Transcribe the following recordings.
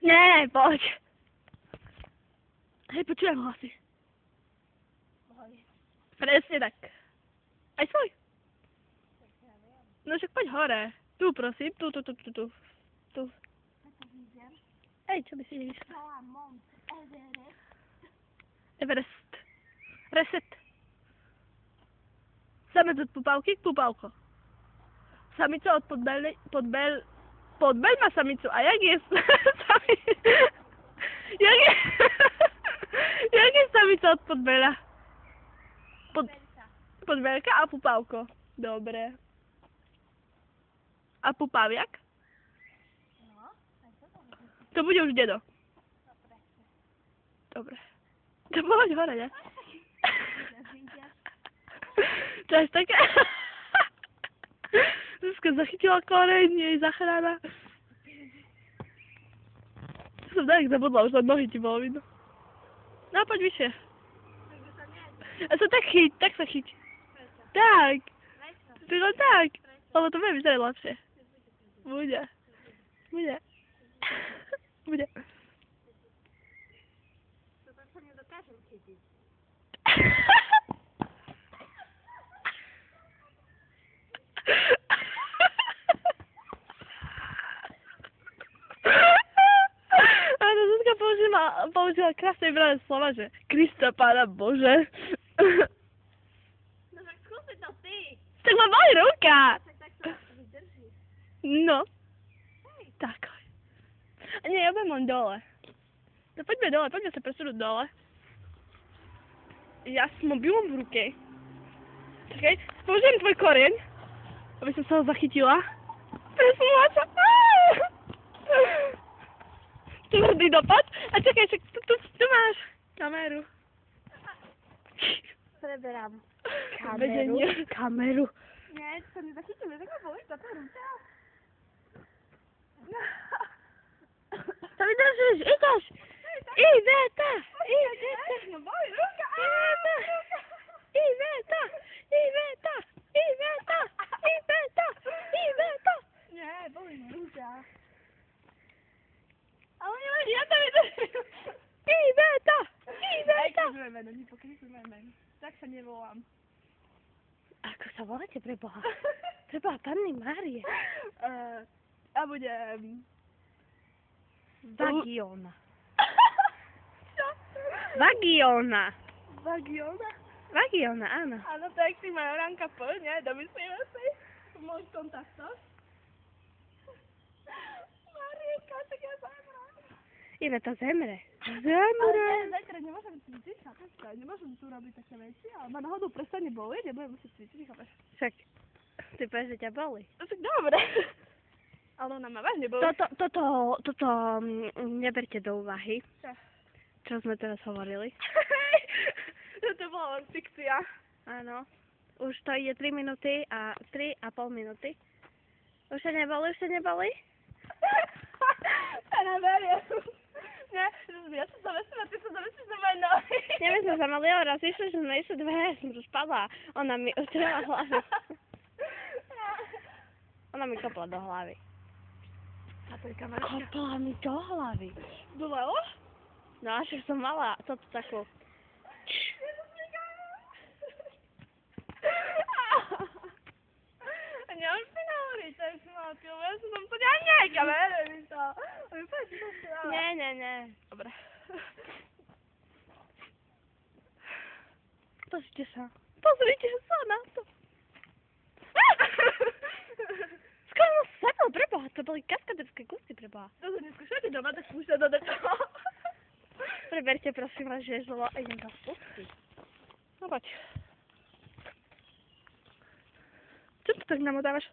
Nie, poď. Hej, počujem hlasy. Presne tak. Aj svoj. No však poď hore. Tu prosím, tu. Hej, čo by si nevyšla? Everest. Reset. Samec od pupavky k pupavko. Samica od podbeľ má samicu. A jak je jak je samica od podbeľa? Podbeľka a pupavko. Dobre. A pupaviak? To bude už dedo. Dobre. To poď hore, ne? To je také... Zuzka zachytila koreň, jej zachrana. To som tak zabudla, už len nohy ti bolo vidno. No poď vyššie. A sa tak chyť, tak sa chyť. Tak. Ty len tak. Lebo to bude vyzerať lepšie. Bude. To sa nedokážem chytiť. Áno, Zuzka použila krásne vybrané slova, že Krista Pána Bože. No tak skúsi to ty. Tak ma boli ruka. Tak to vydržíš. No. Tak. Nie, ja budem len dole. No poďme dole, poďme sa presunúť dole. Ja s mobilom v ruke. Čakaj, použijem tvoj koreň, aby som sa ho zachytila. Presunula sa. Tvrdý dopad. A čakaj, tu máš kameru. Preberám kameru. Nie, to sa nezachytíme, tak ma bolí za to ruka. To vydržíš, ideš. Iveta. No bolí ruka. Iveta. Nie, bolí ma ruka. Ale nevadí, ja to vydržím. Iveta. Aj keď moje meno, nepokrysuj moje meno. Tak sa nevolám. Ako sa voláte pre Boha? Pre Boha Panny Márie. Ja budem... Vagiona. Čo? Vagiona. Vagiona? Vagiona, áno. Áno, tak si ma Ranka plne, domyslíme si. Môj kontaktor. Marieka, tak ja zemrem. Iveta zemre. Ale zajtra nemôžem cvičiť, chápeš? Nemôžem tu robiť také veci, ale ma náhodou prestane bolieť, nebudem musieť cvičiť, chápeš? Však, ty povieš, že ťa boli. No tak dobre. Ale ona ma vážne bolí. Toto neberte do úvahy. Čo sme teraz hovorili. To bola len fikcia. Áno. Už to ide 3 minúty a 3,5 minúty. Už sa neboli? Ja neveriem. Nie, ja sa zavesím a ty sa zavesíš na moje nohy. Nie, my sme sa mali raz išli, že sme išli dve, ja som tu spadla. Ona mi ustrela hlavu. Ona mi kopla do hlavy. Kopla mi do hlavy. Bolelo? No a však som mala toto takú... A nemôžeš mi nahovoriť, tak si mala pilbu, ja som to nejaká, verím to. Nie. Dobre. Pozrite sa na to. Skoro sadol, preboha, to boli kaskaderské kusy, preboha. To sa neskúšajte doma, tak púšťa do toho. Preberte prosím vás žezlo a idem to spustiť. No poď. Čo to tak namotávaš?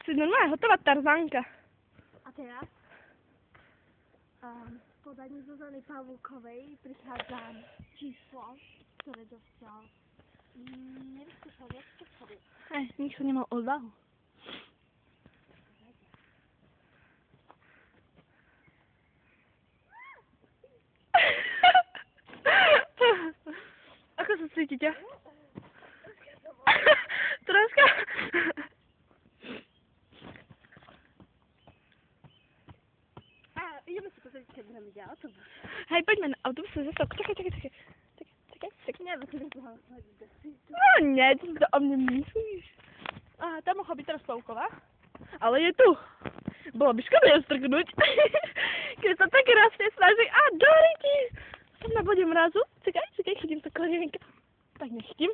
Si normálne hotová Tarzánka. A teraz? V podaní Zuzany Pavúkovej prichádzam číslo, ktoré dostal. Nevyskúšal, jak to chodí. Nikto nemal odvahu. Ako sa cítite? Troška? autobus. Hej, poďme na autobus, zase. Čakaj. Nebudem toho chodiť do sítu. No nie, ty si to o mne myslíš. Aha, tá mohla byť teraz spolková. Ale je tu. Bolo by škoda ju strknúť. Keď sa tak krásne snaží. A Doriti! Som na bode mrazu. Čakaj, chytím sa korienka. Tak nechytím.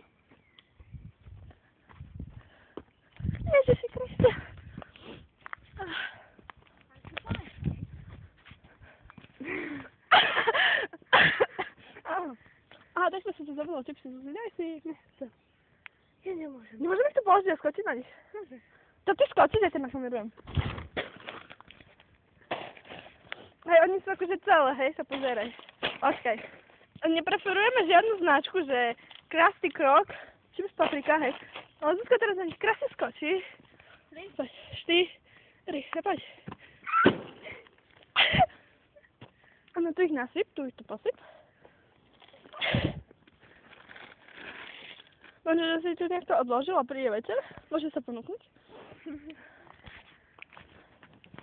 Ježiši Kriste. Aha, tak sme si to zabilo čipsy. Daj si. Nechcem. Ja nemôžem. Nemôžeme ich tu položiť a skočiť na nich? Môže. To ty skočiť, ja sa nakamerujem. Hej, oni sú akože celé, hej, sa pozeraj. Počkaj. Nepreferujeme žiadnu značku, že krásny krok, čím z paprika, hej. Ale Zuzka teraz na nich krásne skočí. Poď, 4, poď. Áno, tu ich nasyp, tu ich tu posyp. Možno, že si tu niekto odložil a príde večer. Môže sa ponúknuť.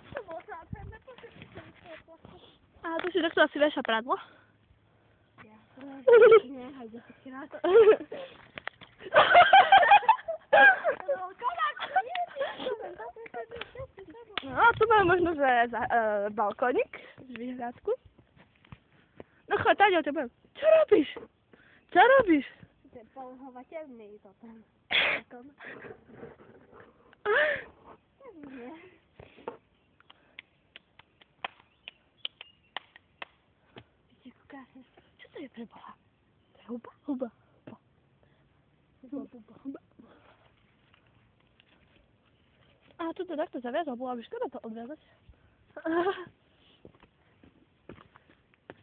To bolo zápredné, A tu si takto asi veša prádlo. Ja nehaj 10 krát. No, tu máme možno, že balkónik z vyhľadku. No choď, Taďo, tebe. Čo robíš? Čo robíš? To je polohovateľný to tam. Nie. Vidíte, ako krásne. Čo to je pre Boha? To je huba? Huba. A tu to takto zaviazal, bola by škoda to odviazať.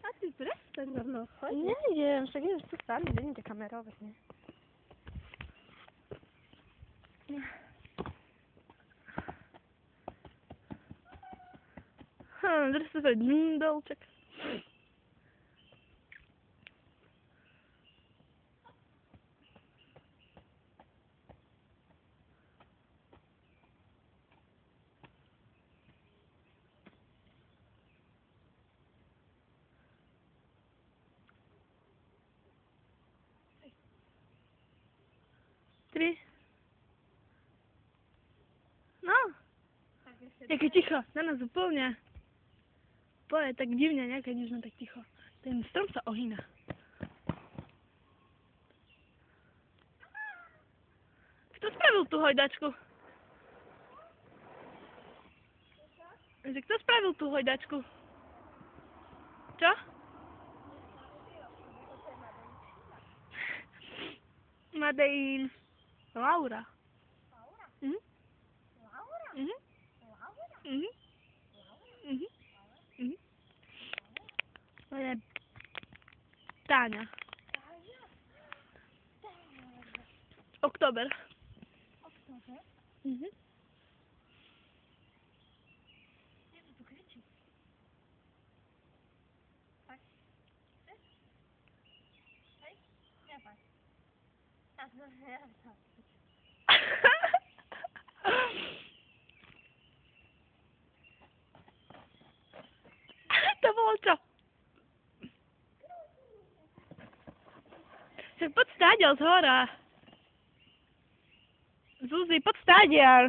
A ty prestaň rovno choď. Nejdem, však idem tu sami, idete kamerovať, nie? Drž sa to dolček. Tri. No, jaké ticho, na nás úplne. Je tak divne, nejaké nežno tak ticho. Ten strom sa ohýna. Kto spravil tú hojdačku? Že kto spravil tú hojdačku? Čo? Madein. Laura. Mhm. Laura? Mhm. Laura? Mhm. Mhm. Mhm. To je Táňa. Október. Október? Mhm. Nie to tu kričí. Tak. Chceš? Hej? Nepaď. Ja to. To bolo čo? Však poď stádiaľ z hora. Zuzi, poď stádiaľ.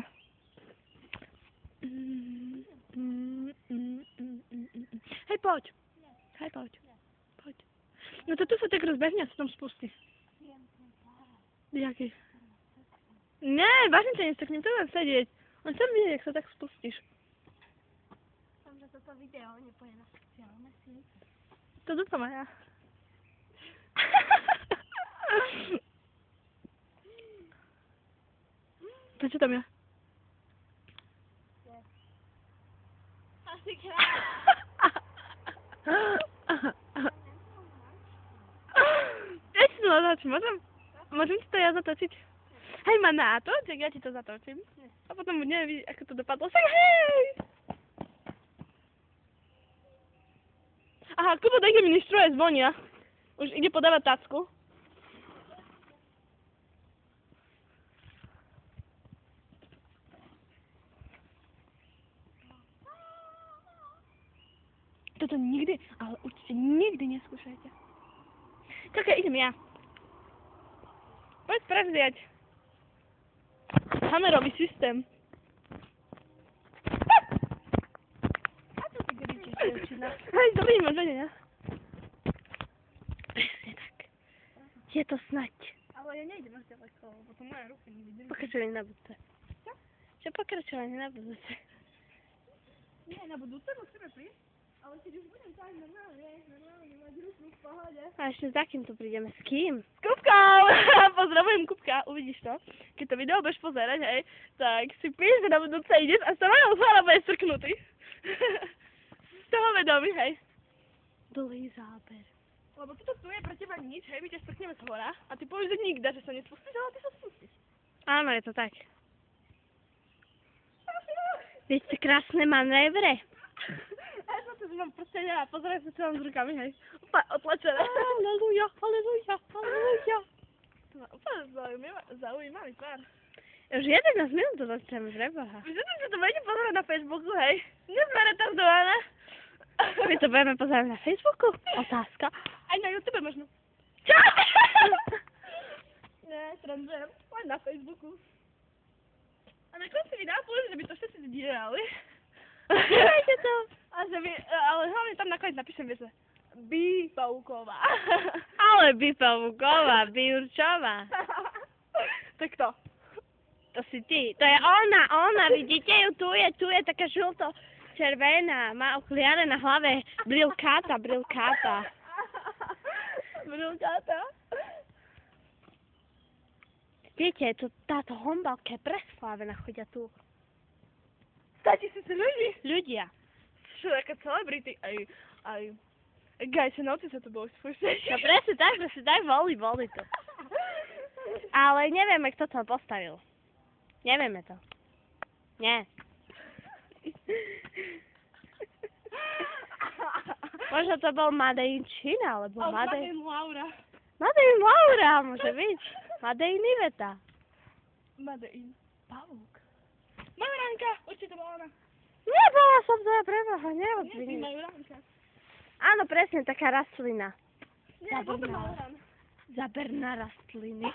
Hej, poď. Hej, poď. Poď. No to tu sa tak rozbehne a sa tam spustí. Jaký? Nie, vážne ťa nestaknem, to len sedieť. On chcem vidieť, jak sa tak spustíš. Som, že toto video nepôjde na sociálne siete. To dúfam aj ja. To čo tam je? Asi krát. Ja ti to natočím, môžem ti to ja zatočiť? Hej, ma natoč, tak ja ti to zatočím. A potom budeme vidieť, ako to dopadlo. Však hej! Aha, Kubo, dajte mi stroje zvonia. Už ide podávať tacku. To toto nikdy, ale určite nikdy neskúšajte. Koľko idem ja. Poď prevziať kamerový systém. A to ty kričíš, dievčina? Hej, dobrý, máš vedenia. Presne tak. Je to snať. Ale ja nejdem až ďaleko, lebo to moja ruka nevidím. Pokračovanie na budúce. Čo? Čo pokračovanie na budúce? Nie, na budúce musíme prísť. Ale keď už budem tak normálne mať ruku v pohode. A ešte za kým tu prídeme? S kým? S Kupkou! Pozdravujem Kupka, uvidíš to. Keď to video budeš pozerať, hej, tak si píš, že na budúce ideš a sa mojou zhora bude strknutý. Z toho vedomí, hej. Dlhý záber. Lebo tu je pre teba nič, hej, my ťa strkneme z hora a ty povieš, že nikda, že sa nespustíš, ale ty sa spustíš. Áno, je to tak. Vidíte krásne manévre. A ja som si mám prstenia a pozeraj sa celým s rukami, hej. Úplne otlačené. Aleluja, aleluja, aleluja. To má úplne zaujímavý tvár. Už 11 minút to dostaneme, preboha. Víš, že sa to budete pozerať na Facebooku, hej? Nie sme retardované. My to budeme pozerať na Facebooku? Otázka. Aj na YouTube možno. Čo? Nie, srandujem. Len na Facebooku. A na konci videa poviem, že by to všetci dielali. Dívajte to. Ale hlavne tam nakoniec napíšem, vieš, Bipavková. Ale Bipavková, Bijurčová. Tak to. To si ty. To je ona, vidíte ju, tu je taká žlto-červená, má okuliare na hlave, brilkáta. Brilkáta? Viete, táto hombalka je preslávená, chodia tu. 100 000 ľudí. Ľudia. Všelijaké celebrity, aj Gajsenovci sa tu boli spúšťať. No presne tak, boli tu. Ale nevieme, kto to postavil. Nevieme to. Nie. Možno to bol Made in Čína, alebo Made in Laura. Made in Laura, môže byť. Made in Iveta. Made in Pavúk. Majoránka, určite bola ona. Nebola som to, ja preboha, neodviním. Nie, Majoránka. Áno, presne, taká rastlina. Nie, bol to Majorán. Zaberná rastliny.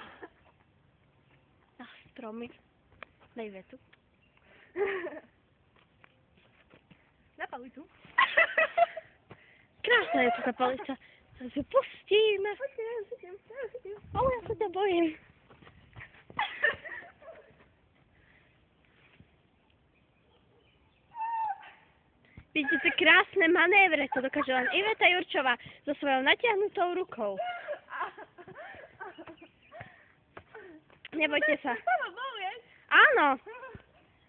Na stromy. Daj vetu. Na palicu. Krásna je tá palica. To si pustíme. Ale ja sa ťa bojím. Vidíte, krásne manévre, to dokáže len Iveta Jurčová so svojou natiahnutou rukou. Nebojte sa. Áno.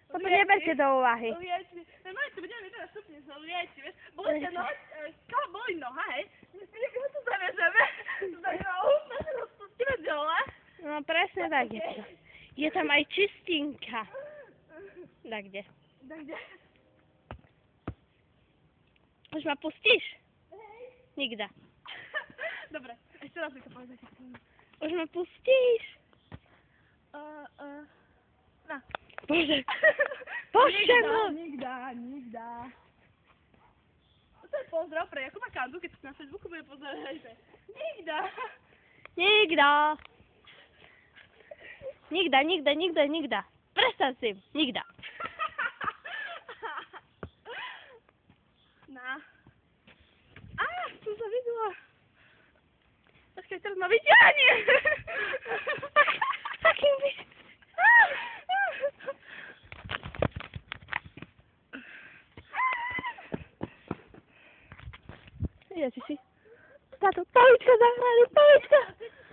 To neberte do úvahy. Normálne to budeme teraz stupne zlieči, vieš. Boli sa noha, boli noha, hej. Myslíte, že to zaviažeme? Úplne rozpustíme dole. No presne tak je to. Je tam aj čistinka. Tak kde? Už ma pustíš? Nikda. Dobre, ešte raz mi to povedať. Už ma pustíš? Na. Bože. Bože no. Nikda. To je pozdrav pre Jakuba Kandu, keď na Facebooku bude pozerať, že Nikda. Prestaň si. Nikda. Na. Som sa videla. Počkaj, teraz na vyťahanie. Takým by... Ježiši. Táto Pavička zahrali, Pavička!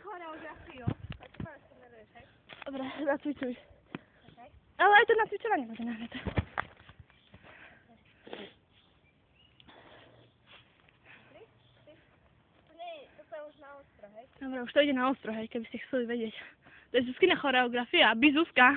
Choreografiu. A ty máš to neruješ, hej? Dobre, nacvičuj. Okay. Ale aj to nacvičovanie môže nahrať. To je už na ostro, hej? Dobre, už to ide na ostro, hej, keby ste chceli vedieť. To je Zuzkina choreografia, aby Zuzka.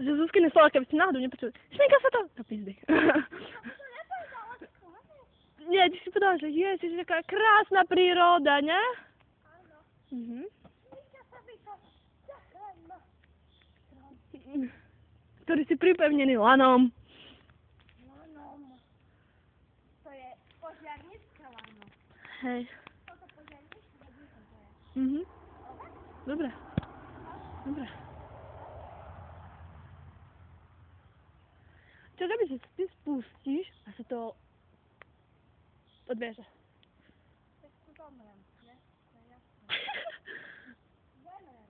Že Zuzkine slova, keby ste náhodou nepočuli. Šminka sa to! Do pizdy. Nie, ty si povedala, že ježiš, taká krásna príroda, ne? Áno. Mhm. Šminka sa mi to zachránila. Ktorý si pripevnený lanom. Lanom. To je požiarnická lano. Hej. Toto požiarnická hodinka to je. Mhm. Dobre. Dobre. Čo keby, že ty spustíš a sa to odvieže? Tak tu zomrem, ne? To je jasné. Zomrem.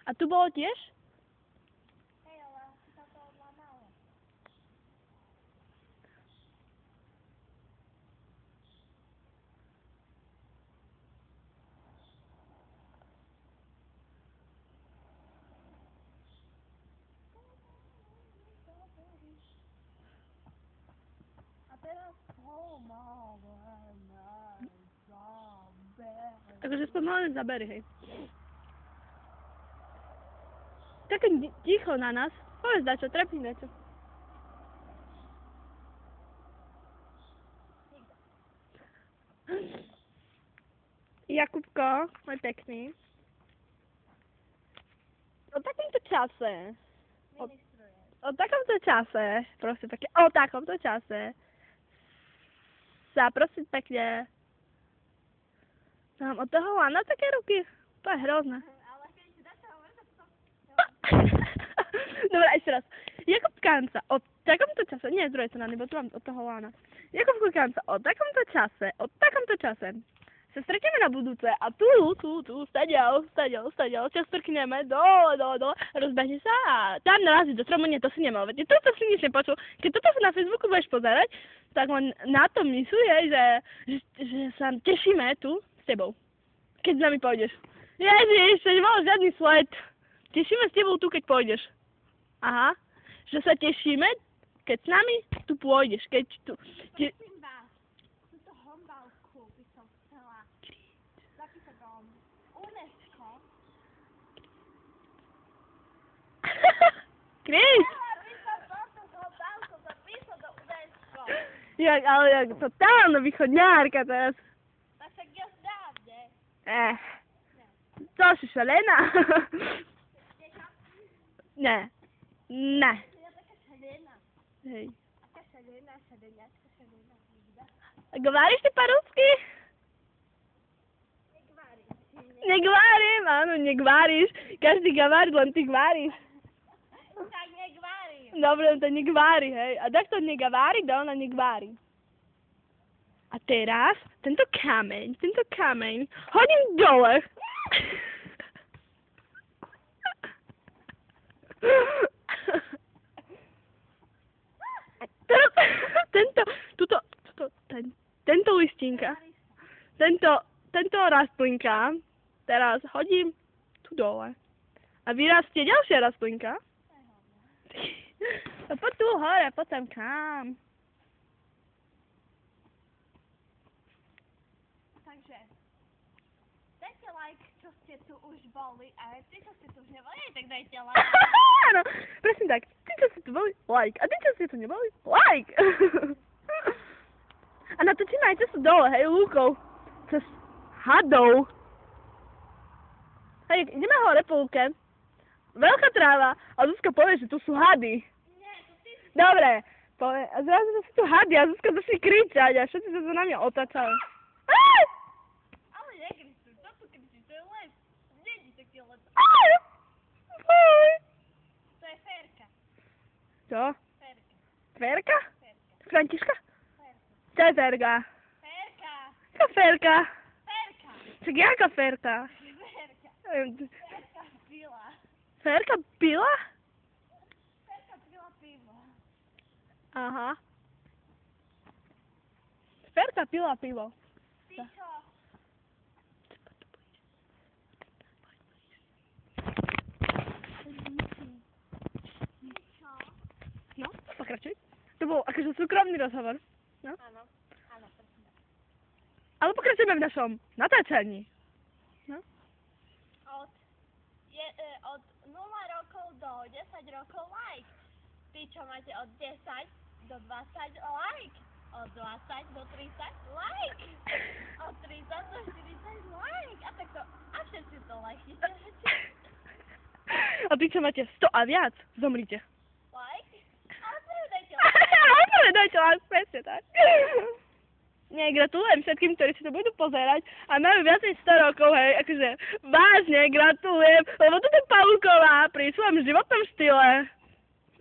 A tu bolo tiež? Hej, ale asi sa to odlámalo. A teraz pomalené záber. Takže spomalené zabery, hej. Také ticho na nás. Povedz dačo, trepni dačo. Jakubko, môj pekný. O takomto čase, Ministruje. o takomto čase, prosím pekne, o takomto čase sa prosím pekne mám od toho lana také ruky. To je hrozné. Ale keď si dáte hovoriť, tak to... Dobre, ešte raz. Jakub Kanca o takomto čase, nie z druhej strany, bo tu mám od toho lána. Jakub Kanca o takomto čase sa stretneme na budúce a tu, stadiaľ, častrkneme dole, rozbehne sa a tam narazí do stromu, nie, to si nemal, veď toto si nič nepočul. Keď toto sa na Facebooku budeš pozerať, tak len na to myslí, že sa tešíme tu s tebou, keď s nami pôjdeš. Ježiš, to nebolo žiadny sled. Tešíme s tebou tu, keď pôjdeš. Aha, že sa tešíme, keď s nami tu pôjdeš, keď tu... Prosím vás, túto hombálku by som chcela zapísať do UNESCO. Kríž! Chcela by som túto hombálku zapísať do UNESCO. Ale jak totálna východňárka teraz. Tak však ja zdám, ne? Co si šalená? Tieša? Ne. Ne. Ja taká šalená. Hej. Taká šalená, šaleňačka, šalená. Говоришь ты по-русски? Negvárim. Не говорим, áno, не говоришь. Každý говорит, len ty говоришь. Tak negvárim. Dobre, to не говори, hej. A tak to не говори, da ona не говори. A teraz tento kameň hodím dole. Tento listinka, tento rastlinka, teraz hodím tu dole. A vyrastie ďalšia rastlinka. A poď tu hore, poď tam kam. Takže, dajte like, čo ste tu už boli, a tí, čo ste tu už neboli, tak dajte like. Áno, presne tak. Tí, čo si tu boli, like. A tí, čo si tu neboli, like. A natočíme aj cestu dole, hej, lúkou. Cez hadov. Hej, ideme hore po lúke. Veľká tráva. A Zuzka povie, že tu sú hady. Nie, to ty si... Dobre. Povie, a zrazu sú tu hady a Zuzka začne kričať a všetci sa tu na mňa otáčali. Ale nekričuj, to tu kričuj, to je les. Není taký les. To je Ferka. Čo? Ferka. Ferka? Ferka. Františka? Ferka. Čo je Ferka? Ferka. Jaká Ferka? Ferka. Čak jaká Ferka? Ferka. Ferka pila. Ferka pila? Ferka pila pivo. Aha. Ferka pila pivo. Ty čo? Ty čo? No, pokračuj. To bol akože súkromný rozhovor. No. Áno. Áno, presne. Ale pokračujeme v našom natáčaní. No. Od 0 rokov do 10 rokov like. Tí, čo máte od 10 do 20 like. Od 20 do 30 like. Od 30 do 40 like. A takto. A všetci to lajknite. A tí, čo máte 100 a viac, zomrite. Like? Ale povedajte like. Ale povedajte like, presne tak. Nie, gratulujem všetkým, ktorí si to budú pozerať a majú viac než 100 rokov, hej, akože vážne gratulujem, lebo toto Pavúková pri svojom životnom štýle,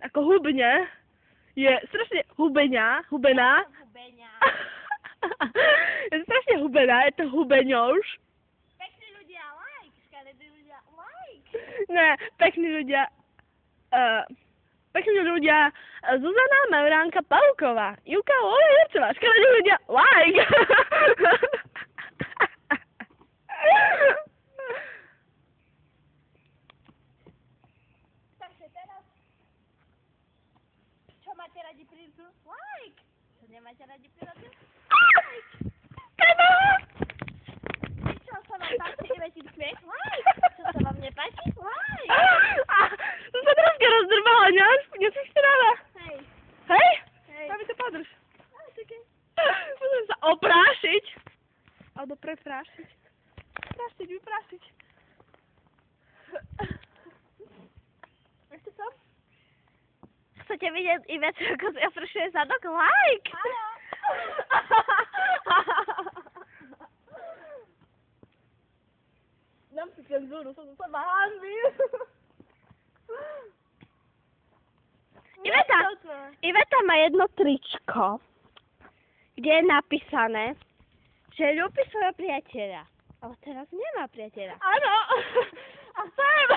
ako hubne, je strašne hubená. Hubeňa. Je strašne hubená, je to hubeňouš. Pekní ľudia like. Škaredí ľudia like. Ne, pekní ľudia, Zuzana Mauránka Pavúková, Juka Olejevcová, škaredí ľudia, like! Takže teraz, čo máte radi prírodu? Like! Čo nemáte radi prírodu? Like! Vy, čo sa vám páči, Ivetin smiech? Like! Čo sa vám nepáči? Like! To sa troška rozdrbala, nesúš ráda. Hej. Hej? Hej. Máme to podrž. Ale čakaj. Musím sa oprášiť. Alebo preprášiť. Prášiť, vyprášiť. Ešte čo? Chcete vidieť Ivetu, ako si opršuje zadok? Like! Áno. Dám si cenzúru, som sa hanbím. Iveta má jedno tričko, kde je napísané, že ľúbi svojho priateľa. Ale teraz nemá priateľa. Áno. A chcem.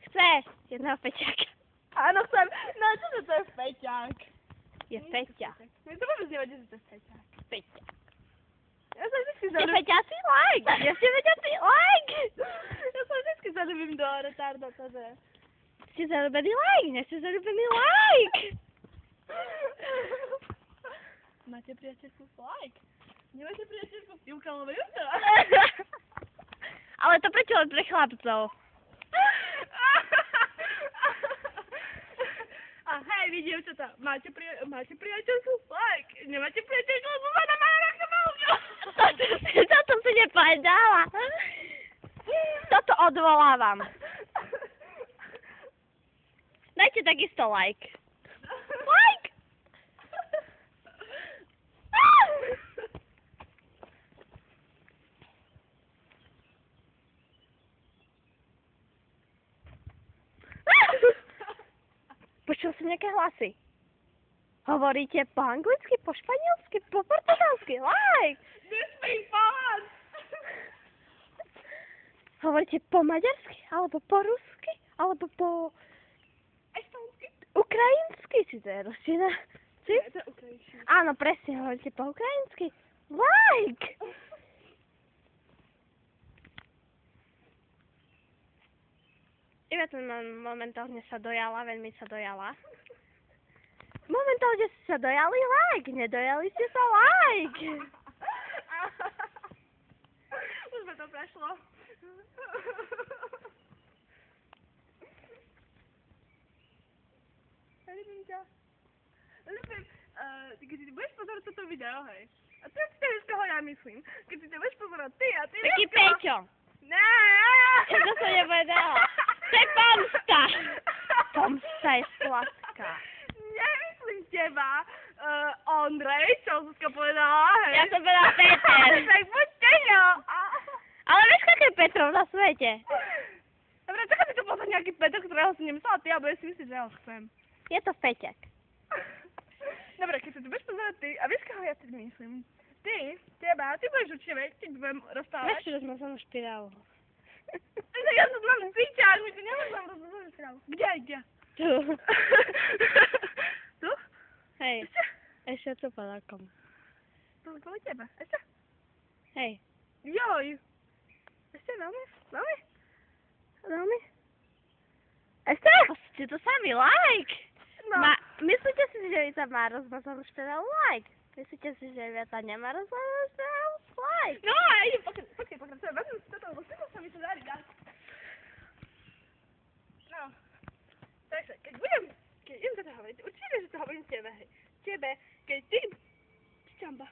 Chce jedného peťaka. Áno, chcem. No, čo to je feťák? Je Peťa. Mne to vôbec nevadí, že to je feťák. Peťa. Ja sa vždycky Ste Peťaci like! Ja ste Peťaci like! Ja sa vždycky zalúbim do retarda, takže... Ste zalúbený like! Nie ste zalúbený like! Máte priateľku like? Nemáte priateľku Ivka Olejevcová? Ale to prečo len pre chlapcov? A hej, vy dievčatá, máte priateľku like? Nemáte priateľku Zuzana Mauránka Pavúková? Toto si nepovedala. Toto odvolávam. Dajte takisto like. Like! Počul som nejaké hlasy. Hovoríte po anglicky, po španielsky, po portugalsky. Like! Nesmím pán! Hovoríte po maďarsky, alebo po rusky, alebo po Estonsky? ukrajinsky, či to je ruština? Nie, to je ukrajinčina. Áno, presne, hovoríte po ukrajinsky. Like! Iveta momentálne sa dojala, veľmi sa dojala. Momentálne ste sa dojali like, nedojali ste sa like. Už sme to prešlo. Ľubím ťa. Ľubím, keď si budeš pozerať toto video, hej. A ty si nevieš, koho ja myslím. Keď si budeš pozerať ty a ty... Taký nevieš, koho- Peťo. Ne. To som nepovedala. To je pomsta. Pomsta je sladká. Nemyslím teba, Ondrej, čo Zuzka povedala, hej. Ja som povedala Peter. Tak buď Teňo. Ale vieš, koľko je Petrov na svete? Dobre, čakaj si tu pozrieť nejaký Petr, ktorého si nemyslela ty, alebo ja si myslíš, že ho chcem. Je to Peťak. Dobre, keď si tu budeš pozerať ty, a vieš, koho ja teď myslím? Ty, ty budeš určite vedieť, keď budem rozprávať. Vieš, že sme sa na špirálu. Ja som mám piťák, my tu nemôžem rozprávať špirálu. Kde? Tu. Tu? Hej. Ešte? Ešte to padákom. Tu kvôli tebe. Ešte? Hej. Joj. Ešte veľmi? Ešte? Ste to sami like. No. Myslíte si, že Vita má rozmazanú špirálu like? Myslíte si, že Vita nemá rozmazanú špirálu like? No, a idem, počkaj, vezmem si toto, lebo všetko sa mi to darí dať. No. hovorím tebe, hej. Tebe, keď ty... Šťamba.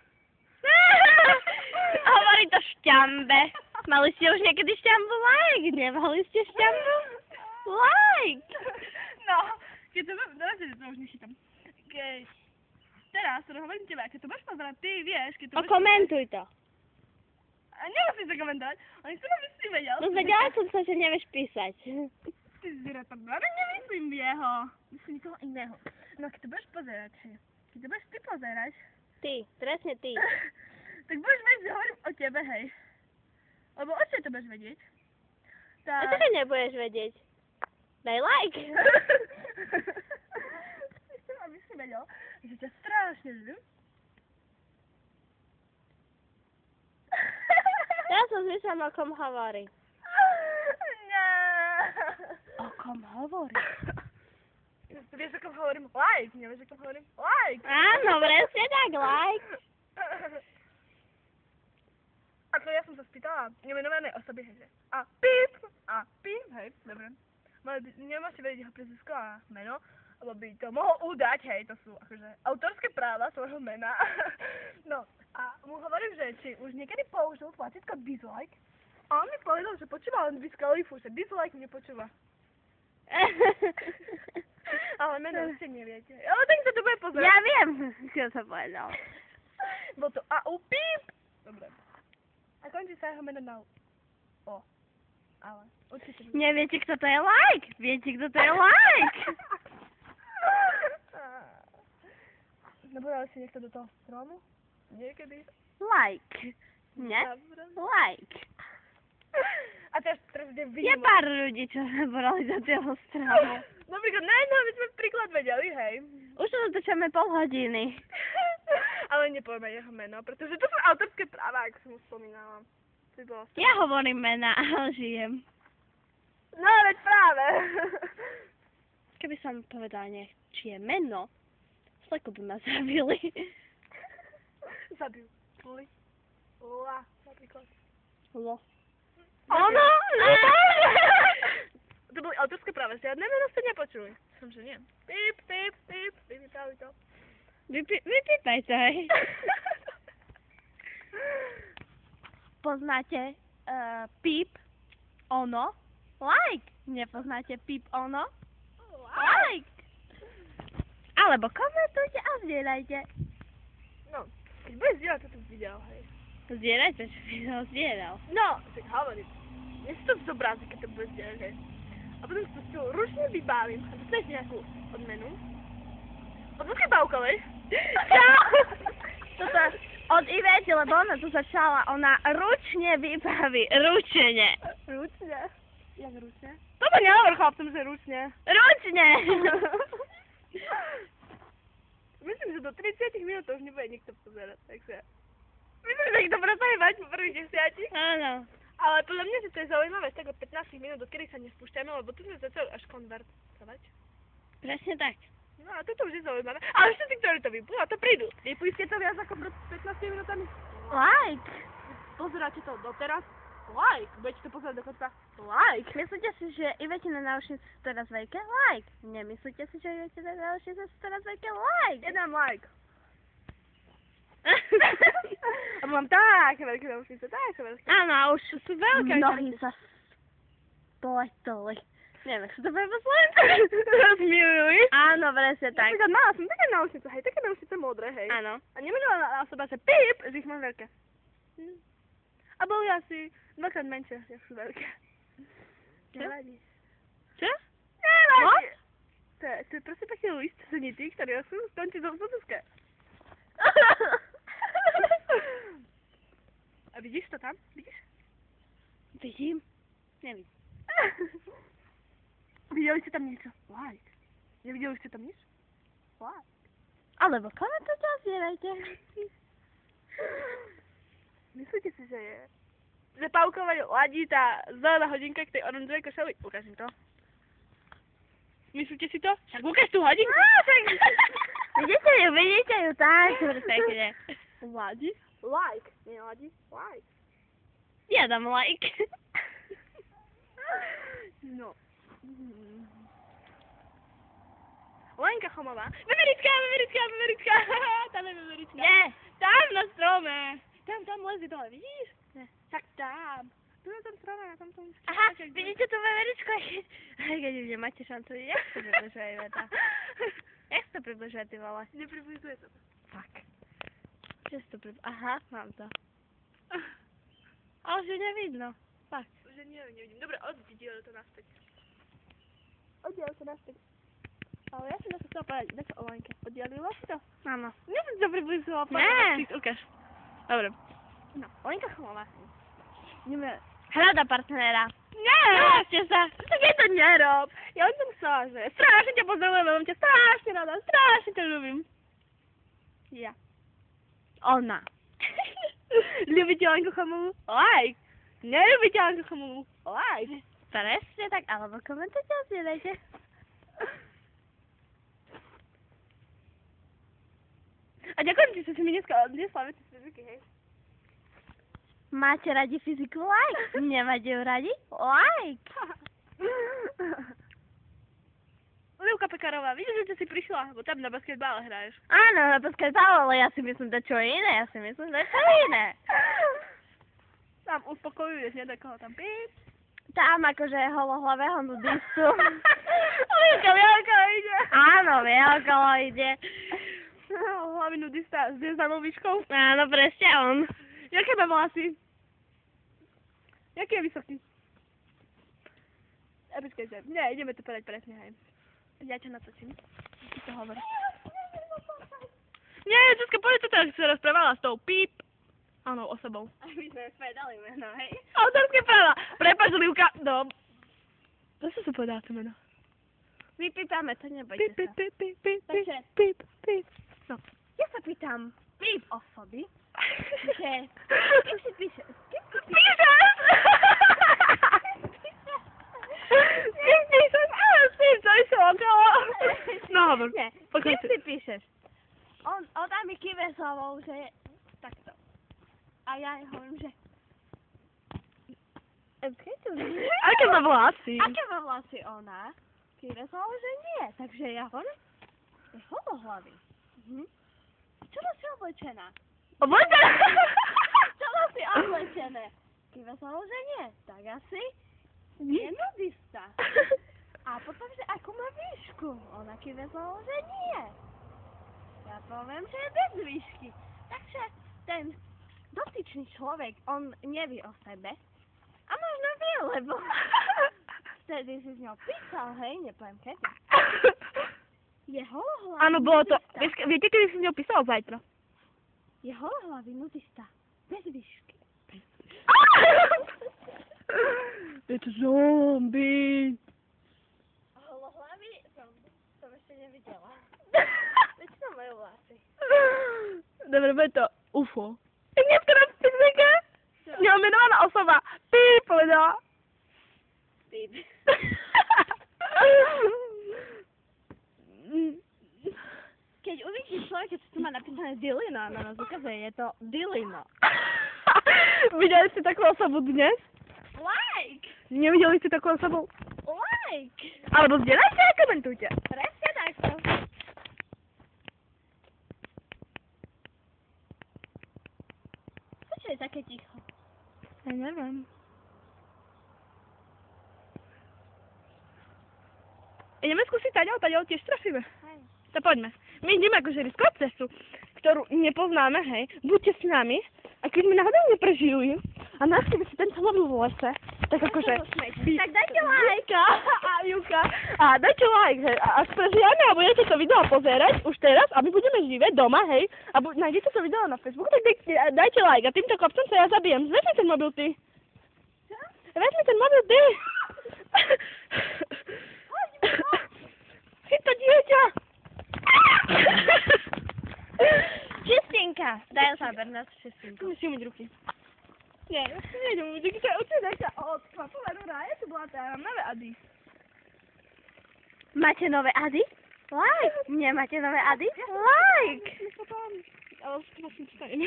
Hovorí to šťambe. Mali ste už niekedy šťambu like? Nemali ste šťambu like? No, keď to... Teraz to už nechytám. Keď... Teraz to hovorím tebe, keď to budeš pozerať, ty vieš, keď to budeš... Komentuj to. A nemusíš to komentovať, ale chcem, aby si vedel. No vedela som sa, že nevieš písať. Ty zviera, tak ale nemyslím jeho. Myslím nikoho iného. No, keď to budeš pozerať, hej. Keď to budeš ty pozerať, Ty, presne ty. tak budeš vedieť, že hovorím o tebe, hej. Lebo o čo to budeš vedieť? A to, že nebudeš vedieť. Daj like. Chcem, aby si vedel, že ťa strašne ľúbim. Ja som zmyslel, o kom hovorí. Nie. O kom hovorí? Vieš, o kom hovorím? Like. Nevieš, o kom hovorím? Like. Áno, presne tak, like. Ako ja som sa spýtala nemenovanej osoby, hej, že a píp, hej, dobre. Nemáš vedieť jeho priezvisko a meno, lebo by to mohol udať, hej, to sú akože autorské práva svojho mena. No, a mu hovorím, že či už niekedy použil tlačítko dislike, a on mi povedal, že počúva len diskalifu, že dislike nepočúva. Ale meno ešte neviete. Ale tak sa to bude pozerať. Ja viem, čo sa povedal. Bol to AU píp. Dobre. A končí sa jeho meno na O. Ale určite nie. Neviete, kto to je like? Viete, kto to je like? Nabúrali si niekto do toho stromu? Niekedy? Like. Nie? Dobre. Like. A teraz ide Je výnimok. pár ľudí, čo naborali do toho stromu. Napríklad, no, my sme príklad vedeli, hej. Už to natočíme pol hodiny. Ale nepovieme jeho meno, pretože to sú autorské práva, ako som už spomínala. Ja hovorím mena, ale žijem. No, veď práve. Keby som povedala niečie meno, sleko by ma zabili. Zabijú. Li. La, napríklad. Lo. Ono? To boli autorské práva, žiadne meno ste nepočuli. Som, že nie. Píp, vypýtali to. Vypípaj to, hej. Poznáte píp, ono, like. Nepoznáte píp, ono, like. Alebo komentujte a zdieľajte. No, keď budeš zdieľať toto video, hej. Zdieľajte, čo by som zdieľal. No, tak hovorím. Mne si to zobrazí, keď to budeš zdieľať, hej. A potom si to s tou ručne vybavím a dostaneš nejakú odmenu. Od Luky Baukovej. Toto od Ivety, lebo ona tu začala, ona ručne vybaví, ručne. Ručne? Jak ručne? Toto nehovor chlapcom, že ručne. Ručne! Myslím, že do 30 minút to už nebude nikto pozerať, takže... Myslím, že ich to prestane mať po prvých 10. Áno. Ale podľa mňa, že to je zaujímavé z tego 15 minút, dokedy sa nespúšťame, lebo tu sme začali až konvertovať. Presne tak. No a toto už je zaujímavé. Ale všetci, ktorí to vypnú, a to prídu. Vypujte to viac ako pred 15 minútami. Like. Pozeráte to doteraz? Like. Budete to pozerať do konca? Like. Myslíte si, že Ivetina náušnice sú teraz veľké? Like. Nemyslíte si, že Ivetina náušnice sú teraz veľké? Like. Jedám like. A mám také veľké náušnice, také veľké. Áno, a už Sú veľké. nohy sa spletoli. Neviem, ak sa to bude po slovensku. Zmiluj. Áno, presne tak. Napríklad mala som také náušnice, hej, také náušnice modré, hej. Áno. A nemenovala osoba, že píp, že ich mám veľké. A boli asi dvakrát menšie, jak sú veľké. Čo? Nevadí. Čo? Nevadí. To je prosím pekný list zenitý, ktorý sú skončí do Slovenské. A vidíš to tam? Vidíš? Vidím? Nevidím. Videli ste tam niečo? Like. Nevideli ste tam nič? Like. Alebo komentujte a zdieľajte. Myslíte si, že je... Že Pavkovi ladí tá zelená hodinka k tej oranžovej košeli? Ukážem to. Myslíte si to? Však ukáž tú hodinku. Vidíte ju tak, perfektne. Ladí? Like. Nie ladí? Like. Ja dám like. No. Lenka Chomová. Veverická! Tam je Veverická. Nie. Tam na strome. Tam lezi dole, vidíš? Ne. Tak tam. Tu na tom strome, na tom. Aha, vidíte tu veveričku? Keď už nemáte šancu, jak sa približuje Iveta? Jak sa to približuje, ty vole? Nepribližuje sa to. Fuck. Čo sa to približuje? Aha, mám to. Ale už ju nevidno. Fuck. Že nevidím. Dobre, oddiel to naspäť. Oddiel to naspäť. Ale ja som na to chcela povedať, dať o Lenke. Oddielila si to? Áno. Ja som to približila. Ne. Ukáž. Dobre. No, Lenka Chomová. Ideme. Hľada partnera. Nie! Hľaďte sa. Tak ja to nerob. Ja som chcela, že strašne ťa pozdravujem, mám ťa strašne rada, strašne ťa ľúbim. Ja. Ona. Ľubíte Lenku Chomovú? Like. Neľúbite Lenku Chomovú? Like. Presne tak, alebo komentujte a zdieľajte. A ďakujem ti, že si mi dneska odnesla veci z fyziky, hej. Máte radi fyziku? Like. Nemáte ju radi? Like. Livka Pekarová, vidíš, že si prišla, bo tam na basketbale hraješ. Áno, na basketbal, ale ja si myslím, to čo iné. Tam uspokojuješ, nie takoho tam píp. Tam akože holohlavého nudistu. Livka ide. Áno, vie, okolo ide. Hlavný nudista s hviezdanou výškou. Áno, presne on. Jaké má vlasy? Jaký je vysoký? Ja počkaj, že... Nie, ideme to povedať presne, hej. Ja ťa natočím. Ty to hovor. Nie, Zuzka, povedz to teraz, sa rozprávala s tou píp. Áno, osobou. A my sme povedali meno, hej? Autorské práva. Prepáč, Livka. No. To sa povedala to meno. Vypýtame, to nebojte Píp, sa. píp, píp, píp, píp, Takže- píp, píp. No. Ja sa pýtam píp osoby, že... Kým si píše? Píšeš? Píšeš? Áno, píš, to išlo okolo. No, hovor. Nie, Pokračuj. kým si píšeš? On dá mi kývesovou, že... Takto. A ja hovorím, že... Aké má vlasy? Aké má vlasy ona? Kývesovou, že nie. Takže ja hovorím, je holohlavý. Čo si oblečená? Oblečená? Čo si oblečené? Kývesovou, že nie. Tak asi je nudista. A potom, že ako má výšku? Ona kývesovou, že nie. Ja poviem, že je bez výšky. Takže ten dotyčný človek, on nevie o sebe. A možno vie, lebo vtedy si s ňou písal, hej, nepoviem kedy. Je holohlavý Áno, bolo to... nudista. Viete, kedy si s ňou písal zajtra? Je holohlavý nudista. Bez výšky. Je to zombie. Holohlavý som ešte nevidela. Väčšinou majú vlasy. Dobre, bude to UFO. Nie v ktorom fyzike? Neomenovaná osoba. Píp povedala. Píp. Keď uvidíš človeka, čo tu má napísané Dilino, na nás ukazuje, je to Dilino. Videli ste takú osobu dnes? Like! Nevideli ste takú osobu? Like! Alebo zdieľajte a komentujte. Presne takto. Prečo je také ticho? Ja neviem. Ideme skúsiť taďal tiež trafíme. Hej. Tak poďme. My ideme akože riskovať cestu, ktorú nepoznáme, hej. Buďte s nami. A keď mi náhodou neprežijú a navštívi si ten mobil v lese, tak akože... Tak dajte like! A Juka. A dajte like, hej. A ak prežijeme a budete to video pozerať už teraz a my budeme živé doma, hej. A nájdete to video na Facebooku, tak dajte like. A týmto kopcom sa ja zabijem. Vezmi ten mobil ty. Čo? Vezmi ten mobil ty. Chyť to dieťa. Čistinka! Daj sa Bernard čistinku. Musím myť ruky. Nie, nejdem myť ruky, určite dajte od kvapové rúra, ja tu bola, ja mám nové Ady. Máte nové Ady? Like! Nemáte nové Ady? Like! Ale vlastne čítajem.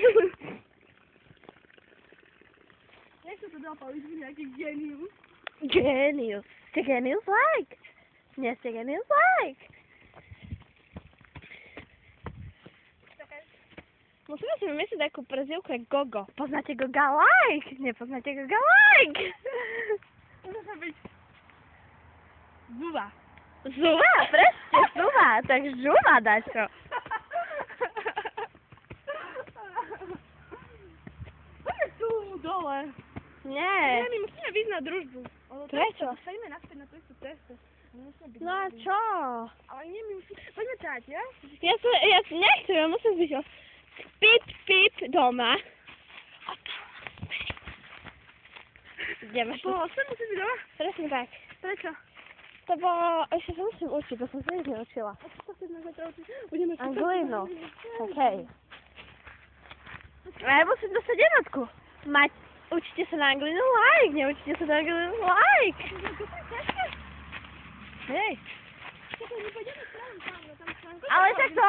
Nechcem to dopaliť, že nejaký genius. Genius. Ste genius like? Nie ste genius like? Musíme si vymyslieť takú prezivku jak Gogo. Poznáte Goga Like? Nepoznáte Goga Like? Môže byť Zuva. Zuva, presne, Zuva. Tak žuva dačo. Poďme tu dole. Nie. My musíme vyjsť na družbu. Prečo? Poďme naspäť na tú istú cestu. No a čo? Ale nie, my musíme... Poďme táť, ja? Ja nechcem, ja musím byť pip doma. Ideme Po 8 musíš byť doma? Presne tak. Prečo? Lebo ešte sa musím učiť, to som sa nič neučila. A čo sa chceš na zajtra učiť? Budeme sa... Anglinu. Okej. A ja musím dostať jednotku. Učite sa na anglinu like, neučite sa na anglinu like. Hej. Ale tak to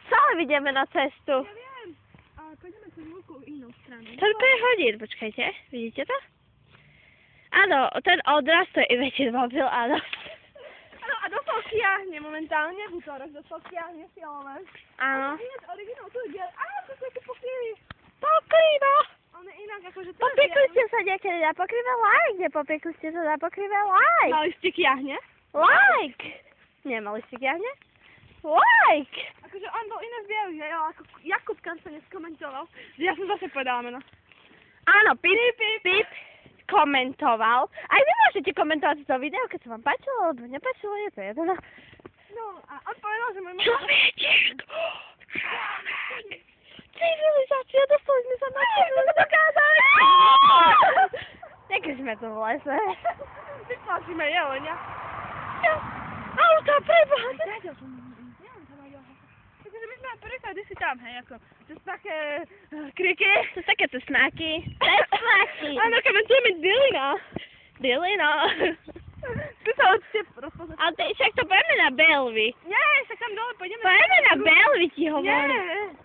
stále vidíme na cestu. Ja viem, ale pôjdeme cez veľkú inú stranu. To je 5 hodín, počkajte, vidíte to? Áno, ten odraz to je väčší mobil, áno. Áno, a do toho kiahne momentálne, v útorok do toho kiahne silné. Áno. Ináč originál tu je, to sú také pokrývy. Pokrýva! On je inak akože... Popiekli ste sa niekedy na pokryve like, nepopekli ste sa na pokryve like. Mali ste kiahne? Like! Nemali ste kiahne? Like! Akože on bol iné zbiel, že jo, ako Jakub Kan sa neskomentoval. Ja som zase povedala meno. Áno, Pip komentoval. Aj vy môžete komentovať to video, keď sa vám páčilo, alebo nepáčilo, je to jedno. No, a on povedal, že môj meno... Človečiek! Človek! Civilizácia, dostali sme sa na civilizáciu! Nejaké sme tu v lese. Vytlačíme jelenia. Auto, preboha! Takže my sme prvýkrát si tam, hej, ako, to sú také kriky. To sú také cesnáky. Cesnáky! Áno, komentujeme Dylina. Dylina. Tu sa odste rozpoznať. Ale ty však to pojeme na Belvy. Nie, však tam dole pôjdeme. Pojeme na Belvy, ti hovorím. Nie.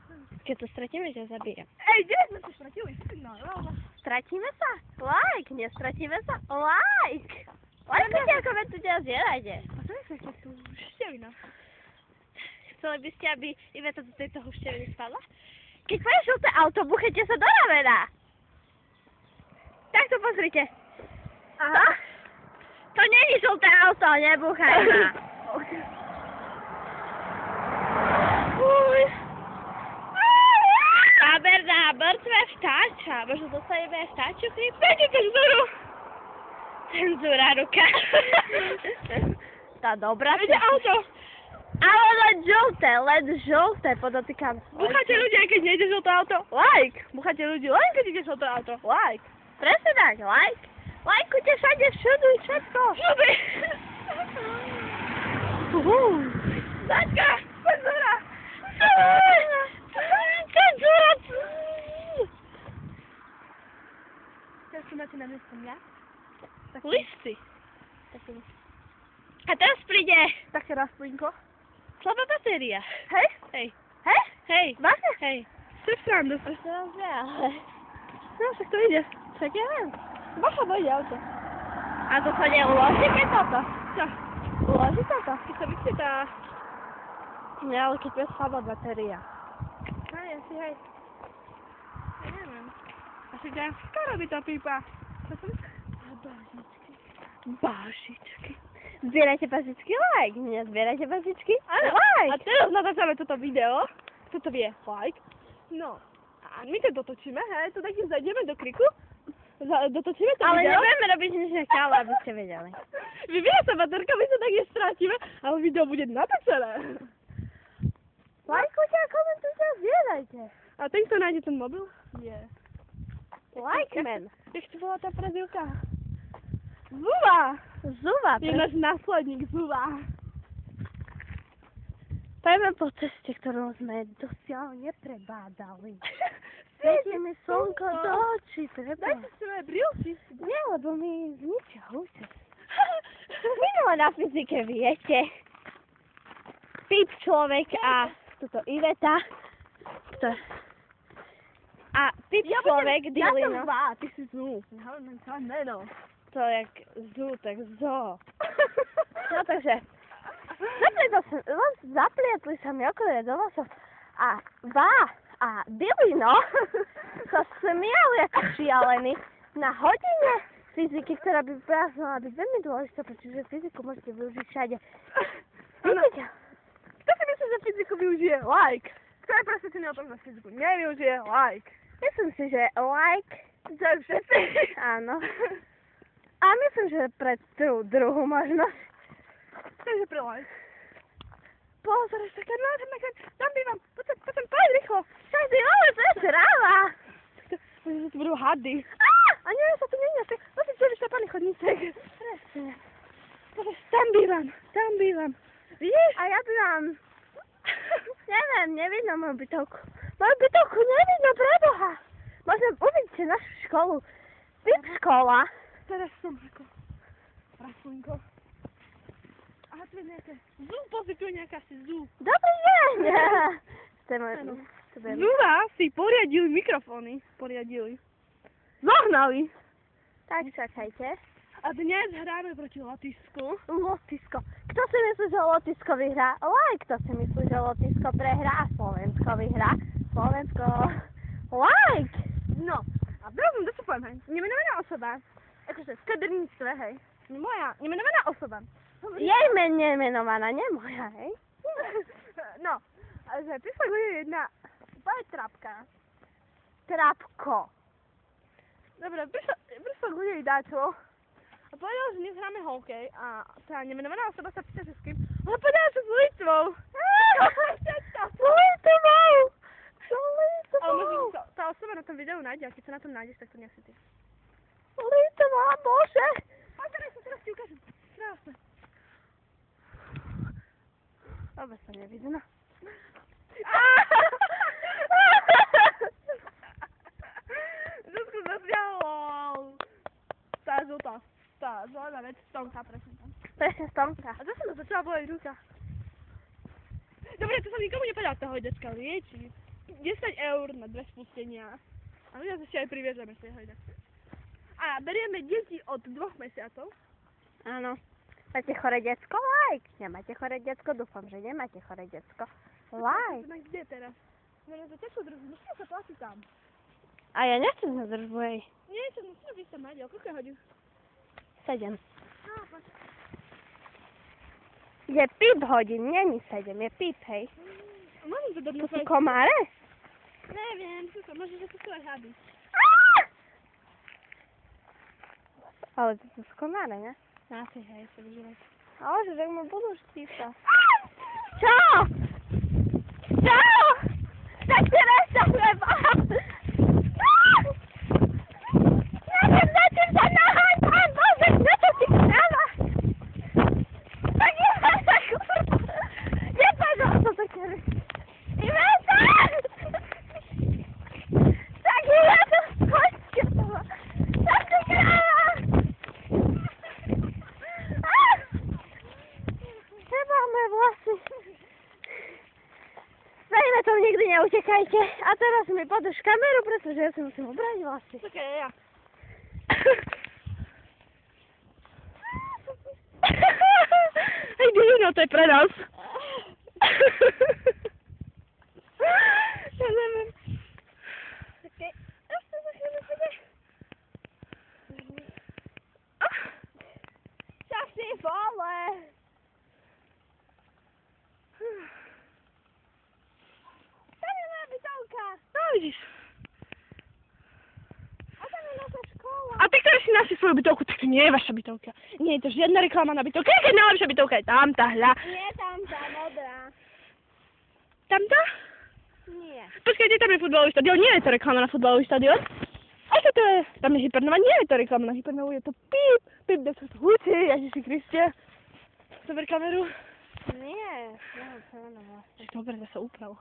Keď to stratíme, ťa zabijem. Kde sme sa stratili? Stratíme sa? Like, nestratíme sa? Like! Lajkujte a komentujte a zdieľajte. A to je také tu števina. Chceli by ste, aby Iveta do tejto hušteviny spadla? Keď pôjde žlté auto, buchajte sa do ramena. Tak to pozrite. Aha. To není žlté auto, nebuchaj ma. Záber na mŕtve vtáča. Možno dostaneme aj vtáčiu chrípku? Dajte cenzúru. Cenzúra ruka. Tá dobrá Viete auto. Ale len žlté, podotýkam. Búchate ľudia, keď nejde žlté auto. Like. Búchate ľudí len, keď ide žlté auto. Like. Presne tak, like. Lajkujte všade, všudu, všetko. Všude. Zaďka, cenzúra. Cenzúra. Teraz si máte na mysli mňa? Listy. A teraz príde Také rastlínko. slabá batéria. Hej? Hej. Hej? Hej. Vážne? Hej. Si v srandu. Už to nám vie, ale... No, však to ide. Však ja viem. Bacha, dojde auto. A to sa neuloží, keď toto? Čo? Uloží toto? Keď sa vychytá. Nie, ale keď je slabá batéria. Hej, asi hej. Ja neviem. Asi ťa skoro by to pípa. Čo som... Bážičky. Zbierajte bazičky, like. Nezbierajte bazičky, Áno. like. A teraz natáčame toto video. Toto vie like. No. A my to dotočíme, hej. To takým zajdeme do kriku. Dotočíme to Ale video. nebudeme robiť nič nechalo, aby ste vedeli. Vyvíja sa baterka, my sa tak nestrátime, ale video bude natočené. Lajkujte a komentujte a zdieľajte. A ten, kto nájde ten mobil? Je. Like man. Jak to bola tá prezivka? Zuva! Zuva. Je náš následník Zuva. Pojďme po ceste, ktorú sme dosiaľ neprebádali. Svieti mi slnko do očí, treba. Dajte si moje brilky. Nie, lebo mi zničia húce. Minule na fyzike viete. Pip človek a tuto Iveta. A Pip človek, Ja som Dylina. Zva, ty si Zu. Ja mám to meno. To jak Zu, tak Zo. No takže, zaplietli sa mi okolie do vlasov a A Billy, no, sa smial ako šialený na hodine fyziky, ktorá by mala byť veľmi dôležitá, pretože fyziku môžete využiť všade. Vidíte? Kto si myslí, že fyziku využije? Like. Kto je presvedčený o tom, že fyziku nevyužije? Like. Myslím si, že like, To je všetci. áno. A myslím, že pre tú druhú možnosť. Takže pre like. Pozor, ešte taká nádherná kreň. Tam bývam. Poď rýchlo. Každý ale to je tráva. Možno to budú hady. A nie, sa tu nie. Musím čo vyšľapaný chodníček. Presne. Pozor, tam bývam. Vidíš? A ja bývam, neviem, nevidno moju bytovku. Moju bytovku nevidno, preboha. Možno uvidíte našu školu. Vip škola. Teraz som ako rastlinko. Aha, tu je nejaké zú, pozri, tu je nejaká asi zú. Dobrý deň. Áno. Zúva si poriadili mikrofóny. Zohnali. Tak čakajte. A dnes hráme proti Lotisku. Lotisko. Kto si myslí, že Lotisko vyhrá? Like. Kto si myslí, že Lotisko prehrá? Slovensko vyhrá. Slovensko. Like. No, a teraz som dostupujem, hej. Nemenovaná osoba. Akože v kaderníctve, hej. Moja nemenovaná osoba. Jej mene menovaná, nie moja, hej? No, a že prišla k jedna úplne trapka. Trapko. Dobre, prišla k ľudí dáčo. A povedal, že dnes hráme hokej a tá nemenovaná osoba sa pýta, že s kým. Ona povedala, že s Litvou. Ale možno tá osoba na tom videu nájde, a keď sa na tom nájdeš, tak to nie si ty. Litová, bože. A teraz ti ukážem. Krásne. Vôbec sa nevidno. Zuzku zasmialo. Tá žltá. Tá zelená vec stonka, presne tam. Presne stonka. A zase ma začala bolieť ruka. Dobre, to som nikomu nepovedal toho decka, lieči. 10 eur na 2 spustenia. A my nás ešte aj priviezeme z tej hojdačky. A berieme deti od 2 mesiacov. Áno. Máte chore decko? Like. Nemáte chore decko? Dúfam, že nemáte chore decko. Like. No kde teraz? No za teplú družbu, musíme sa platiť tam. A ja nechcem na držbu, hej. Nie, to musíme byť tam mať, koľko je hodín? 7. No, poď. Je pip hodín, není 7, je pip, hej. Môžem to dať na To sú svoj... komáre? Neviem, možno, že to sú aj hady. Ale to sú komáre, ne? Asi, hej, sa vyžívať. Ale že tak ma budú štípať. Čo? Čo? Tak ti resta chleba. Neviem, za čím sa nahaj, pán Bože, na čo ti chcela? Tak Iveta, kurva. Nepadol to za kere. Iveta! Tak Iveta, poďte toho. Tak ti kráľa. Máme vlasy. Zajme to, nikdy neutekajte. A teraz mi podrž kameru, pretože ja si musím ubrať vlasy. Tak je ja. Hej, divino, to je pre nás. Ja neviem. Počkej, ešte za chvíľu bude. Čas si vole. Tam je moja bytovka. No, vidíš. A tam je naša škola. A ty, ktorý si našli svoju bytovku, tak to nie je vaša bytovka. Nie je to žiadna reklama na bytovke. Keď najlepšia bytovka je tam, tá hľa. Nie, tam tá modrá. Tamto? Nie. Počkajte, tam je futbalový štadión. Nie je to reklama na futbalový štadión. A čo to je? Tam je Hypernova. Nie je to reklama na Hypernovu. Je to píp. Píp, kde sa to húči. Ježiši Kriste. Zober kameru. Nie. Ja to je vlastne. Dobre, ja sa uprav.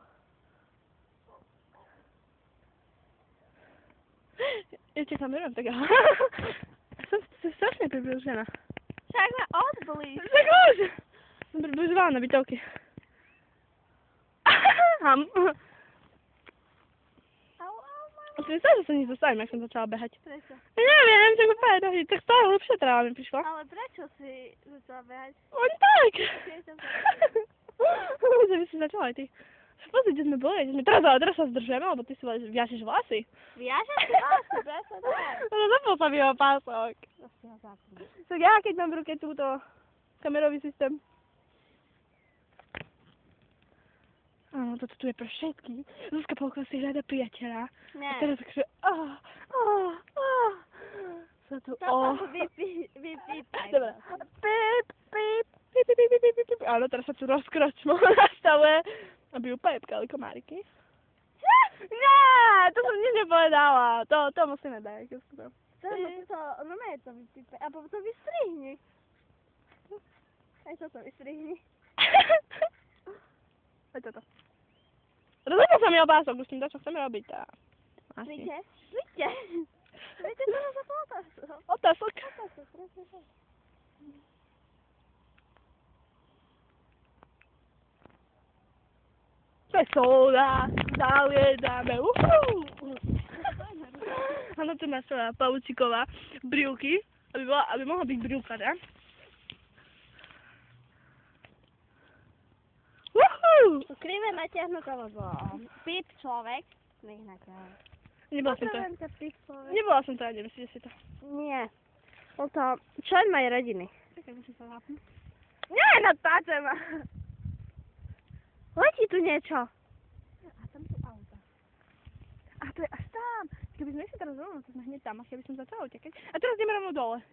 Ja ťa kamerujem, tak aha. Som strašne približená. Však ma odblíž. Tak už! Som približovala na bytovky. Ham. Au, A si myslela, že sa nič zastavím, jak som začala behať. prečo? Ja neviem, čo úplne nohy, tak stále hlbšia tráva mi prišla. Ale prečo si začala behať? Len tak! Tiež som sa... Že by si začala aj ty. Pozri, kde sme boli. Teraz sa zdržeme, lebo ty si viažeš vlasy. Viažem si vlasy, presne tak. No zapol sa mi jeho pások. To si ho zapnú. Tak ja, keď mám v ruke túto kamerový systém. Áno, toto tu je pre všetky. Zuzka Polková si hľada priateľa. Nie. A teraz takže... Sa tu... Toto vypítaj. Dobre. Pip, pip, pip, pip, pip, pip, pip. Áno, teraz sa tu rozkročmo na stole, aby ju pepkali komáriky. Nie, to som nič nepovedala. To musíme dať. To normálne to vypítaj. A potom to vystrihni. Aj toto vystrihni. Poď toto. Rozhodne sa mi o pások, už s tým to, čo chceme robiť. Víte? Víte? Víte, čo za to otázok? Otázok. Otázok, presne tak. Soda, zaliedame, Áno, tu naša Paučiková brivky, aby mohla byť brivka, ne? Krivé natiahnuté, lebo pip človek, nech natiahne. Nebola som to. Pip človek. Nebola som to, nemyslíte si to. Nie. Bol to člen mojej rodiny. Čakaj, musím sa zapnúť. Nie, natáčam ma. Letí tu niečo. A tam sú auta. A to je až tam. Keby sme išli teraz rovno, to sme hneď tam, a keby som začala utekať. A teraz ideme rovno dole.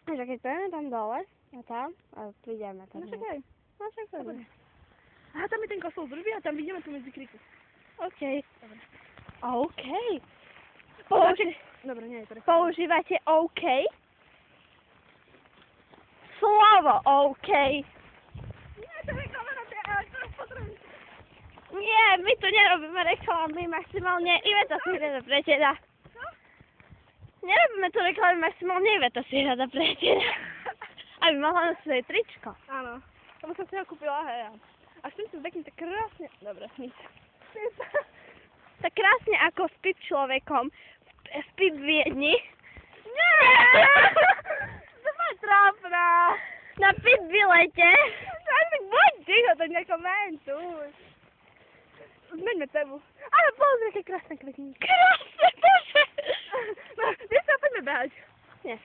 Takže keď pôjdeme tam dole, a tam, a prídeme tam. No čakaj. No však to Dobre. A tam je ten kosol zrubí a tam vidíme tu medzi kriky. OK. Dobre. OK. Dobre, nie je to Používate OK? Slovo OK. Nie, to je kamera, to je elektrospotrebný. Nie, my tu nerobíme reklamy, maximálne Iveta si hľada priateľa. Čo? Nerobíme tu reklamy, maximálne Iveta si hľada priateľa. Aby mohla nosiť svoje tričko. Áno. Lebo som si ho kúpila, hej. A chcem si zveknúť tak krásne... Dobre, nič. Tak krásne ako s pip človekom v pip Viedni. Nie! To ma trápna. Na pip vylete. Aj tak buď ticho, to nekomentuj. Zmeňme tému. Ale pozri, aké krásne kvetníky. Krásne, bože. No, vieš sa, poďme behať. Nie.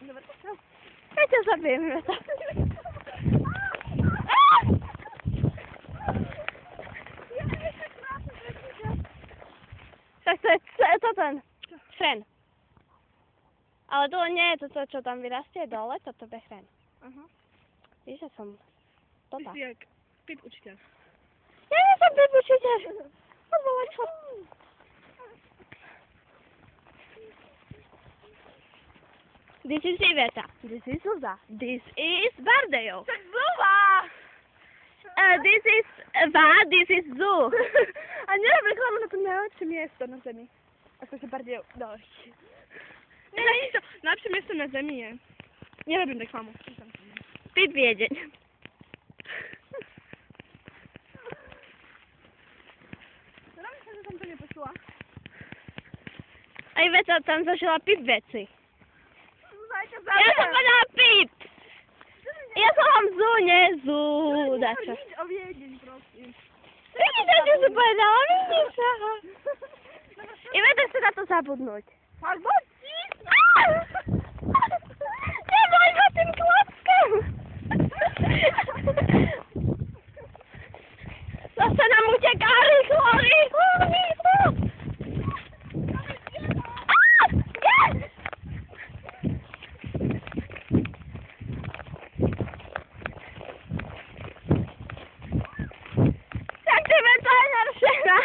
Dobre, tak čo? Ja ťa zabijem, Iveta. Tak to je to ten chren. Ale to nie je to, čo tam vyrastie dole, toto je chren. Aha. Víš, že som Ty toto. si jak pip učiteľ. Ja nie som pip učiteľ. Čo? This is Iveta. This is Zuza. This is Bardejo. Tak zúba! This is This is Zu. A nerob reklamu na to najlepšie miesto na zemi. Akože bardziej dole. Nie, to najlepšie miesto na zemi je. Nerobím reklamu. Pip Viedeň. Robím sa, že som to nepočula. A Iveta tam zažila pip veci. Zajka, Ja som povedala pip. Ja som vám Zu, nie Zu. Dačo. Nič o Viedeň, prosím. Vidíte, čo som povedala? Vidíš? Iveta chce na to zabudnúť. Tak buď ti! Neboj ma tým klapkom! Zase nám uteká rýchlo, rýchlo, rýchlo! Tak ty Iveta je narušená!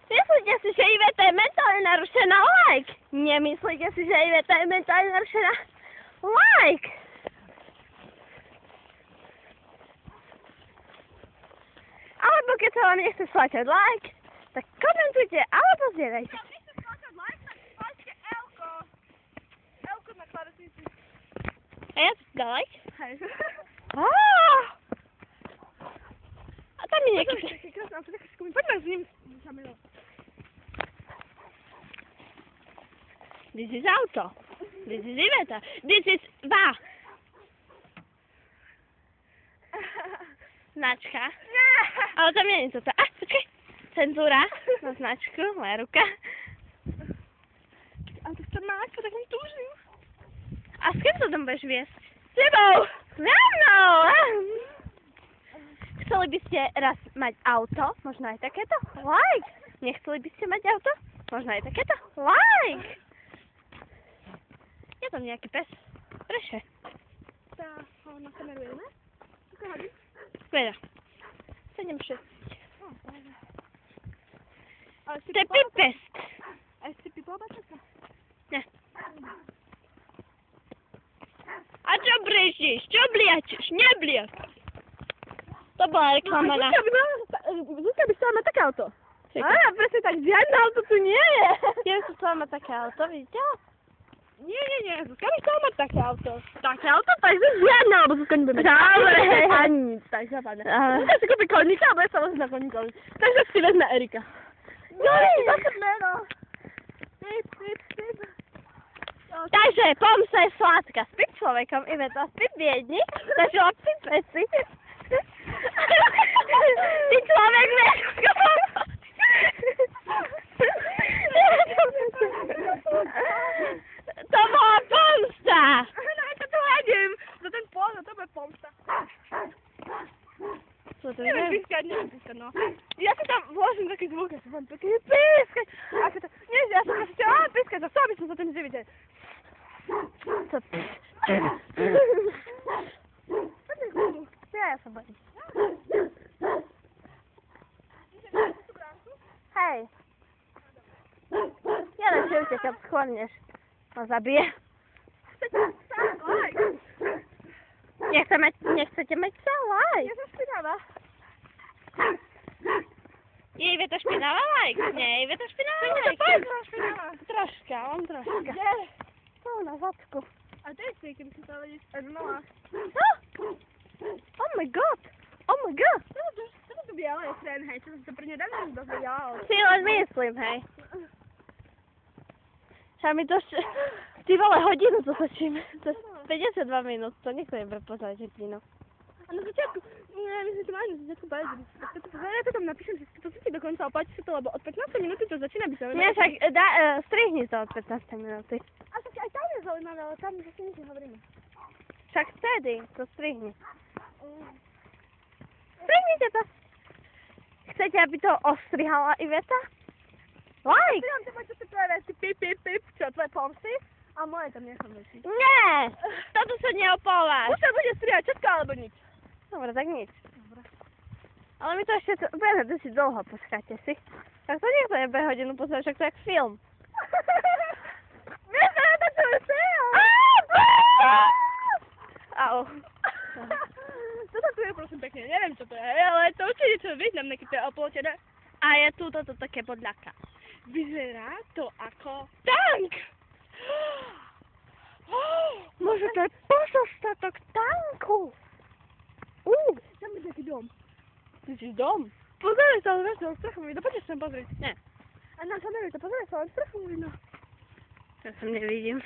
Myslíte si, že Iveta je mentálne narušená? Like! Nemyslíte si, že Iveta je mentálne narušená? Like! Alebo keď sa vám nechce sláčať like, tak komentujte alebo zdieľajte. Nechceš skáčať like, tak skáčte Elko. Elko na klávesnici. A ja si dá like? Hej. A tam je nejaký... Poďme s ním. This is auto. This is Iveta. This is Va. Značka. Nie! Ale tam nie je to. A, počkej. Cenzúra na značku, moja ruka. Ale to chce Máťka, tak mi túžim. A s kým to tam budeš viesť? S tebou! Za mnou! Chceli by ste raz mať auto? Možno aj takéto? Like! Nechceli by ste mať auto? Možno aj takéto? Like! Je tam nejaký pes. Prečo? Tá ho nakamerujeme. Ako hodí? Veľa. 7-6. Ale si Tepi pest. A si pipla bačka? Ne. A čo brežíš? Čo bliačíš? Nebliakaj. To bola reklama na... Zuzka by chcela mať také auto. Čekaj. Á, presne tak, žiadne auto tu nie je. Ja by som chcela mať také auto, vidíte? Nie, Zuzka by chcela mať také auto. Také auto? Takže žiadne, alebo Zuzka nebude mať. Dobre. Ani nic, tak západne. Ale... Zuzka si kúpi koníka a bude sa ložiť na koníkovi. Takže si vezme Erika. Také meno. Pip. Takže pomsa je sladká. Spí človekom, Iveta, spí biedni, začala psiť veci. Ty človek vieš, to bola pomsta. No, ja to hľadím. Za ten pôl, to bude pomsta. Čo to Neviem je? pískať, no. Ja si tam vložím taký zvuk, ja si budem pekne pískať. Ako to, nie, ja som proste chcela pískať, a chcela by som sa tým živiť. Co? Ja sa bojím. Hej. Ja len si utekam, schválneš. Ma zabije. Nechcete mať psa? Like. Ja som špinavá. Je Iveta špinavá? Like. Nie, Iveta špinavá? Like. Som špinavá. Troška, mám troška. Kde? Tu na zadku. A to je si, keby si to vedieť aj znova. Oh my god. Oh my god. To to biele je tren, hej, čo som sa pre nedávno dozvedela. Si len myslím, hej. Však mi to ty vole, hodinu to točíme. To je 52 minút, to nikto neprepozná, že Tino. A na začiatku, my sme to mali na začiatku povedať, ja to tam napíšem, že si to chcete do konca opáči si to, lebo od 15 minúty to začína byť zaujímavé. Nie, však strihni to od 15 minúty. A tak aj tam je zaujímavé, ale tam zase nič nehovoríme. Však vtedy to strihni. Strihnite to. Chcete, aby to ostrihala Iveta? Like! Ja tam čo si povedať, si pip, čo, tvoje pomsty? A moje tam nechám večiť. Nie! Toto sa neopávaš. Už sa bude strihať všetko alebo nič. Dobre, tak nič. Dobre. Ale my to ešte, budeme si dlho, počkáte si. Tak to niekto nebude hodinu pozerať, však to je jak film. Vieš, ja to čo je film? Au. Toto tu je, prosím pekne, neviem čo to je, ale to určite čo významné, keď to je oplotené. A je tu toto také podľaka. Vyzerá to ako tank! Môže to je pozostatok tanku. Tam je taký dom. Vidíš dom? Pozrieš sa, ale vieš, to strachu mi vidno, poďte sa tam pozrieť. Nie. A na kameru to pozrieš sa, ale strachu mi vidno. Ja som nevidím.